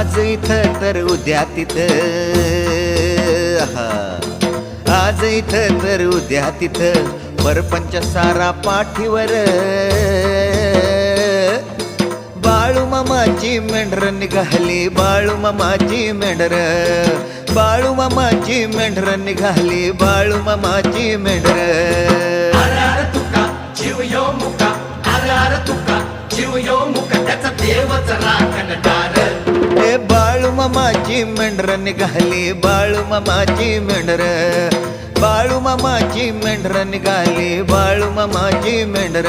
आज इथं तर उद्या तिथं, आज इथं तर उद्या तिथं, परपंच सारा पाठीवर. बाळू मामाची मेंढर निघाली, बाळू मामाची मेंढर, बाळू मामाची मेंढर निघाली, बाळू मामाची मेंढर. आरार तुका जीव यो मुका, आरार तुका जीव यो मुका, त्याचा देवच राखण दार. ए बाळू मामाची मेंढर निघाली, बाळू मामाची मेंढर, बाळू मामाची मेंढर निघाली, बाळू मामाची मेंढर.